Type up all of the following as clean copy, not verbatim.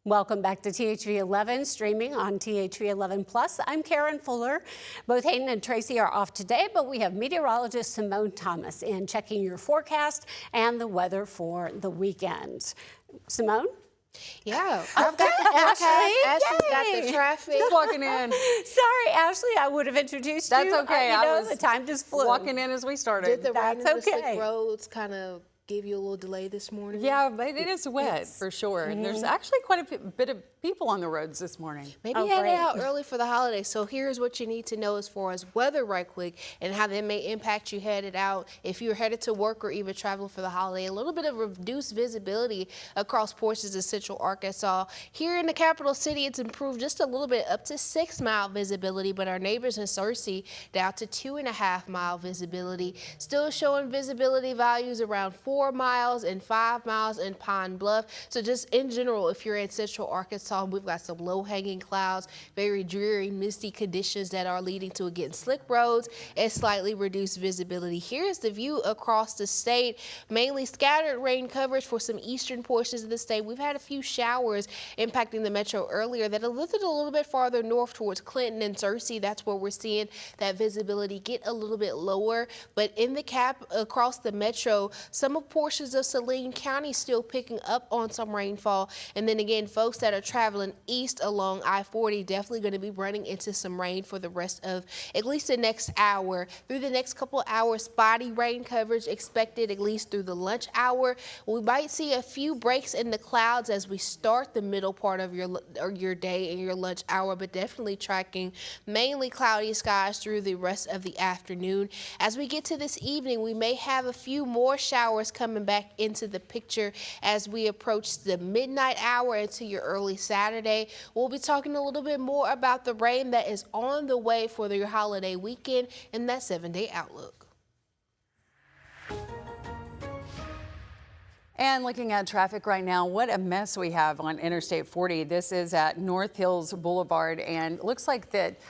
Welcome back to THV 11, streaming on THV 11 Plus. I'm Karen Fuller. Both Hayden and Tracy are off today, but we have meteorologist Simone Thomas in checking your forecast and the weather for the weekend. Simone? Yeah, I've got the forecast. Ashley's got the traffic. Just walking in. Sorry, Ashley, I would have introduced you. That's okay. The time just flew. Walking in as we started. Did the rain and the okay. slick roads kind of give you a little delay this morning? Yeah, but it is wet for sure. And there's actually quite a bit of people on the roads this morning. Maybe head out early for the holidays. So here's what you need to know as far as weather right quick and how that may impact you headed out if you're headed to work or even traveling for the holiday. A little bit of reduced visibility across portions of central Arkansas. Here in the capital city, it's improved just a little bit, up to 6-mile visibility, but our neighbors in Searcy down to 2.5-mile visibility. Still showing visibility values around 4 miles and 5 miles in Pine Bluff. So just in general, if you're in central Arkansas, we've got some low-hanging clouds, very dreary, misty conditions that are leading to, again, slick roads and slightly reduced visibility. Here's the view across the state. Mainly scattered rain coverage for some eastern portions of the state. We've had a few showers impacting the metro earlier that have lifted a little bit farther north towards Clinton and Searcy. That's where we're seeing that visibility get a little bit lower. But in the cap across the metro, some of portions of Saline County still picking up on some rainfall. And then again, folks that are traveling east along I-40 definitely going to be running into some rain for the rest of at least the next hour. Through the next couple of hours, spotty rain coverage expected at least through the lunch hour. We might see a few breaks in the clouds as we start the middle part of your day and your lunch hour, but definitely tracking mainly cloudy skies through the rest of the afternoon. As we get to this evening, we may have a few more showers coming back into the picture as we approach the midnight hour into your early Saturday. We'll be talking a little bit more about the rain that is on the way for your holiday weekend in that 7-day outlook. And looking at traffic right now, what a mess we have on Interstate 40. This is at North Hills Boulevard, and it looks like that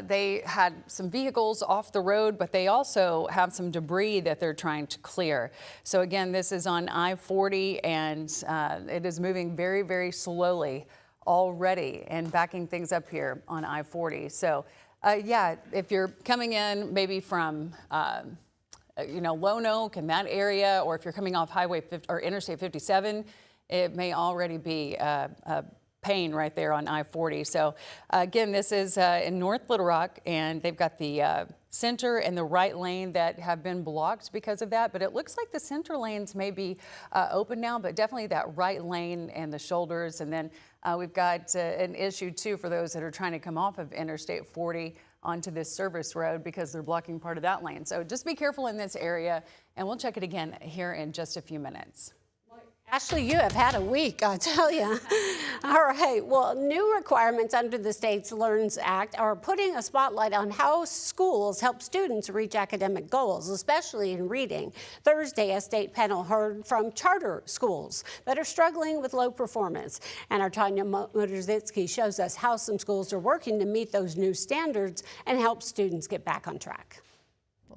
they had some vehicles off the road, but they also have some debris that they're trying to clear. So again, this is on I-40, and it is moving very, very slowly already and backing things up here on I-40. So yeah, if you're coming in maybe from Lone Oak and that area, or if you're coming off Highway 50 or Interstate 57, it may already be a pain right there on I-40. So again, this is in North Little Rock, and they've got the center and the right lane that have been blocked because of that, but it looks like the center lanes may be open now, but definitely that right lane and the shoulders. And then we've got an issue too for those that are trying to come off of Interstate 40 onto this service road because they're blocking part of that lane. So just be careful in this area, and we'll check it again here in just a few minutes. Ashley, you have had a week, I tell you. All right, well, new requirements under the state's LEARNS Act are putting a spotlight on how schools help students reach academic goals, especially in reading. Thursday, a state panel heard from charter schools that are struggling with low performance. And our Tanya Motorzycki shows us how some schools are working to meet those new standards and help students get back on track.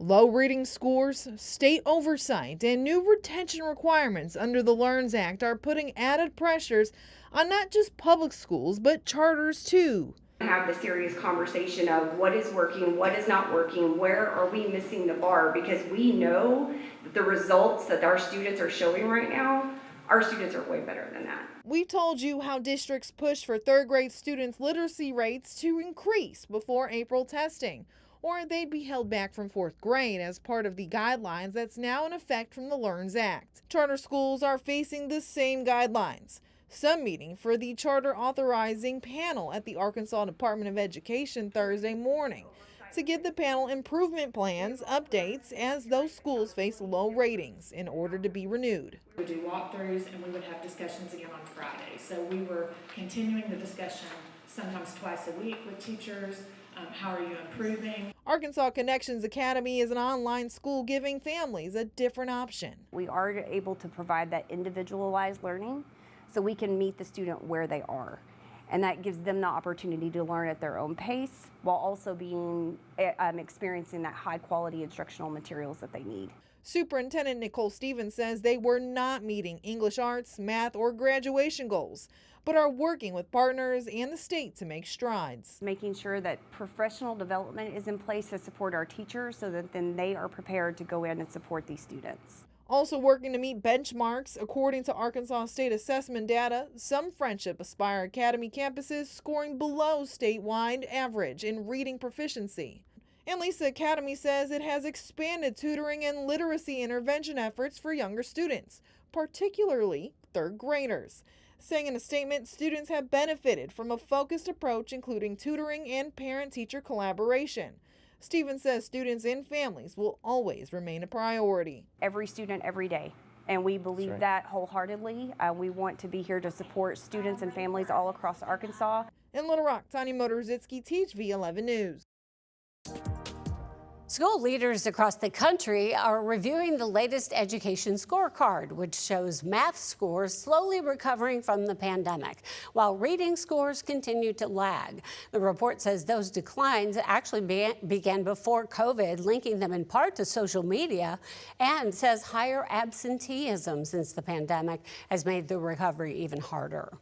Low reading scores, state oversight, and new retention requirements under the LEARNS Act are putting added pressures on not just public schools, but charters too. Have the serious conversation of what is working, what is not working, where are we missing the bar, because we know that the results that our students are showing right now, our students are way better than that. We told you how districts push for third grade students' literacy rates to increase before April testing, or they'd be held back from fourth grade as part of the guidelines that's now in effect from the LEARNS Act. Charter schools are facing the same guidelines. Some meeting for the charter authorizing panel at the Arkansas Department of Education Thursday morning to give the panel improvement plans, updates as those schools face low ratings in order to be renewed. We do walkthroughs and we would have discussions again on Friday. So we were continuing the discussion sometimes twice a week with teachers. How are you improving? Arkansas Connections Academy is an online school giving families a different option. We are able to provide that individualized learning so we can meet the student where they are. and that gives them the opportunity to learn at their own pace while also experiencing that high quality instructional materials that they need. Superintendent Nicole Stevens says they were not meeting English arts, math, or graduation goals, but are working with partners and the state to make strides. Making sure that professional development is in place to support our teachers so that then they are prepared to go in and support these students. Also working to meet benchmarks, according to Arkansas State assessment data, some Friendship Aspire Academy campuses scoring below statewide average in reading proficiency. And Lisa Academy says it has expanded tutoring and literacy intervention efforts for younger students, particularly third graders. Saying in a statement, students have benefited from a focused approach including tutoring and parent-teacher collaboration. Stevens says students and families will always remain a priority. Every student, every day. And we believe that wholeheartedly. We want to be here to support students and families all across Arkansas. In Little Rock, Tanya Motorzitsky, THV 11 News. School leaders across the country are reviewing the latest education scorecard, which shows math scores slowly recovering from the pandemic, while reading scores continue to lag. The report says those declines actually began before COVID, linking them in part to social media, and says higher absenteeism since the pandemic has made the recovery even harder.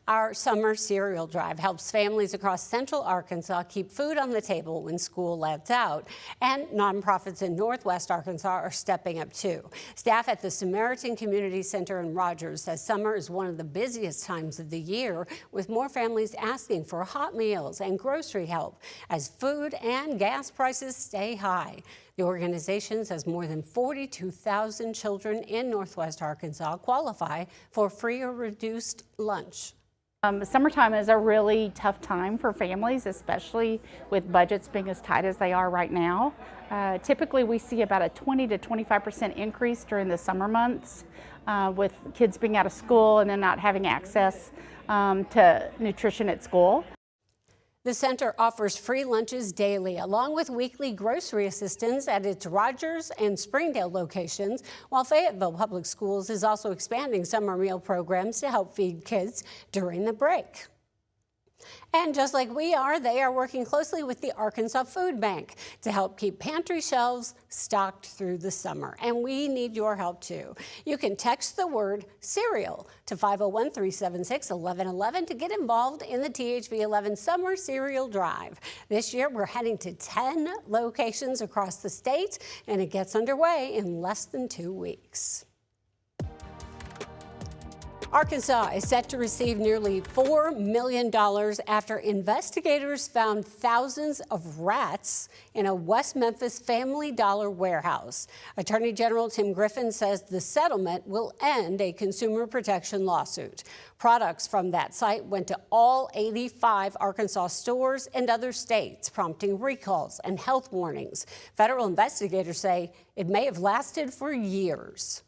Our summer cereal drive helps families across central Arkansas keep food on the table when school lets out, and nonprofits in Northwest Arkansas are stepping up too. Staff at the Samaritan Community Center in Rogers says summer is one of the busiest times of the year, with more families asking for hot meals and grocery help as food and gas prices stay high. The organization says more than 42,000 children in Northwest Arkansas qualify for free or reduced lunch. Summertime is a really tough time for families, especially with budgets being as tight as they are right now. Typically, we see about a 20 to 25% increase during the summer months with kids being out of school and then not having access to nutrition at school. The center offers free lunches daily, along with weekly grocery assistance at its Rogers and Springdale locations, while Fayetteville Public Schools is also expanding summer meal programs to help feed kids during the break. And just like we are, they are working closely with the Arkansas Food Bank to help keep pantry shelves stocked through the summer. And we need your help too. You can text the word cereal to 501-376-1111 to get involved in the THV 11 Summer Cereal Drive. This year, we're heading to 10 locations across the state, and it gets underway in less than 2 weeks. Arkansas is set to receive nearly $4 million after investigators found thousands of rats in a West Memphis Family Dollar warehouse. Attorney General Tim Griffin says the settlement will end a consumer protection lawsuit. Products from that site went to all 85 Arkansas stores and other states, prompting recalls and health warnings. Federal investigators say it may have lasted for years.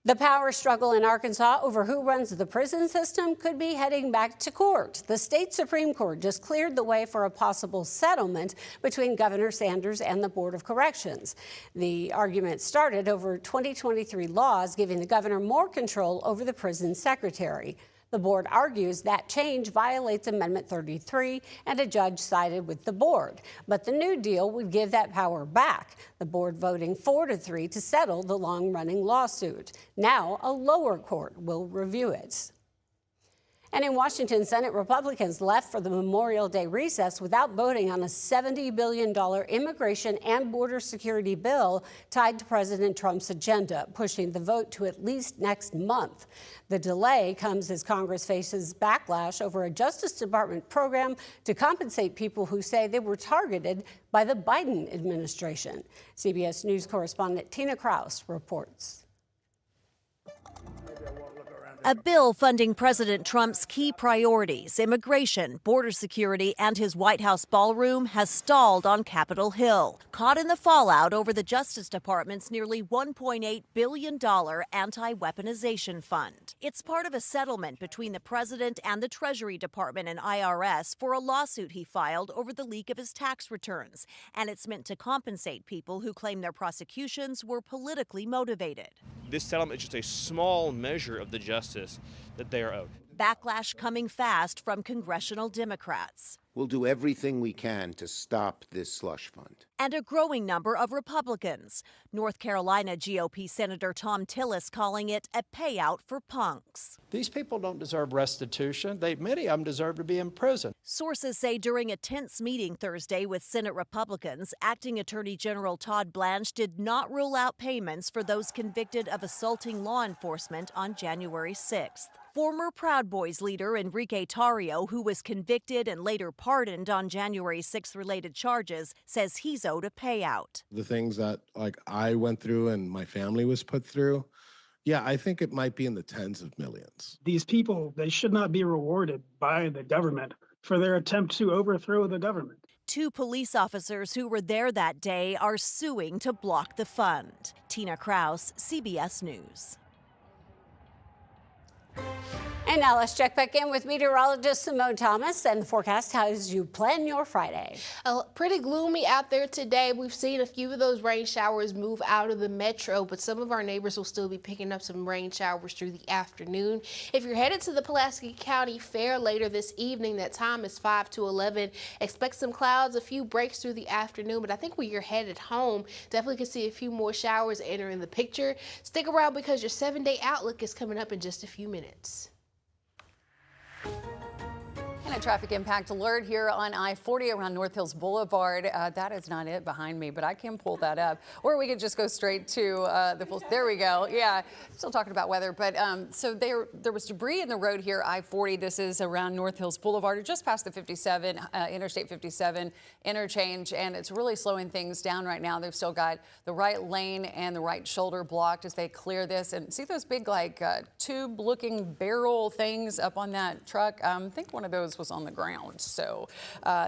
The power struggle in Arkansas over who runs the prison system could be heading back to court. The state Supreme Court just cleared the way for a possible settlement between Governor Sanders and the Board of Corrections. The argument started over 2023 laws giving the governor more control over the prison secretary. The board argues that change violates Amendment 33, and a judge sided with the board. But the new deal would give that power back, the board voting 4-3 to settle the long-running lawsuit. Now, a lower court will review it. And in Washington, Senate Republicans left for the Memorial Day recess without voting on a $70 billion immigration and border security bill tied to President Trump's agenda, pushing the vote to at least next month. The delay comes as Congress faces backlash over a Justice Department program to compensate people who say they were targeted by the Biden administration. CBS News correspondent Tina Kraus reports. A bill funding President Trump's key priorities, immigration, border security, and his White House ballroom, has stalled on Capitol Hill, caught in the fallout over the Justice Department's nearly $1.8 billion anti-weaponization fund. It's part of a settlement between the president and the Treasury Department and IRS for a lawsuit he filed over the leak of his tax returns, and it's meant to compensate people who claim their prosecutions were politically motivated. This settlement is just a small measure of the justice that they are owed. backlash coming fast from congressional Democrats. We'll do everything we can to stop this slush fund. And a growing number of Republicans. North Carolina GOP Senator Tom Tillis calling it a payout for punks. These people don't deserve restitution. Many of them deserve to be in prison. Sources say during a tense meeting Thursday with Senate Republicans, Acting Attorney General Todd Blanche did not rule out payments for those convicted of assaulting law enforcement on January 6th. Former Proud Boys leader Enrique Tarrio, who was convicted and later pardoned on January 6th related charges, says he's owed a payout. The things that I went through and my family was put through, yeah, I think it might be in the tens of millions. These people, they should not be rewarded by the government for their attempt to overthrow the government. 2 police officers who were there that day are suing to block the fund. Tina Kraus, CBS News. And now let's check back in with meteorologist Simone Thomas and the forecast as you plan your Friday. Pretty gloomy out there today. We've seen a few of those rain showers move out of the metro, but some of our neighbors will still be picking up some rain showers through the afternoon. If you're headed to the Pulaski County Fair later this evening, that time is 5 to 11. Expect some clouds, a few breaks through the afternoon, but I think when you're headed home, definitely can see a few more showers entering the picture. Stick around because your 7-day outlook is coming up in just a few minutes. And a traffic impact alert here on I-40 around North Hills Boulevard. That is not it behind me, but I can pull that up. Or we could just go straight to there we go. Yeah, still talking about weather. But so there was debris in the road here, I-40. This is around North Hills Boulevard, just past the 57, Interstate 57 interchange. And it's really slowing things down right now. They've still got the right lane and the right shoulder blocked as they clear this. And see those big tube-looking barrel things up on that truck? I think one of those was on the ground, so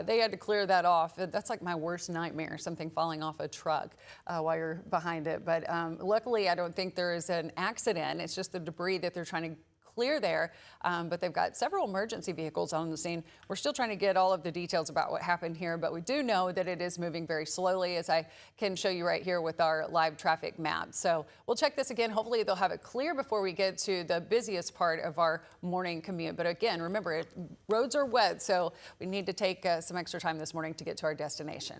they had to clear that off. That's like my worst nightmare, something falling off a truck while you're behind it. But luckily, I don't think there is an accident. It's just the debris that they're trying to clear there, but they've got several emergency vehicles on the scene. We're still trying to get all of the details about what happened here, but we do know that it is moving very slowly, as I can show you right here with our live traffic map. So we'll check this again. Hopefully they'll have it clear before we get to the busiest part of our morning commute. But again, remember, roads are wet, so we need to take some extra time this morning to get to our destination.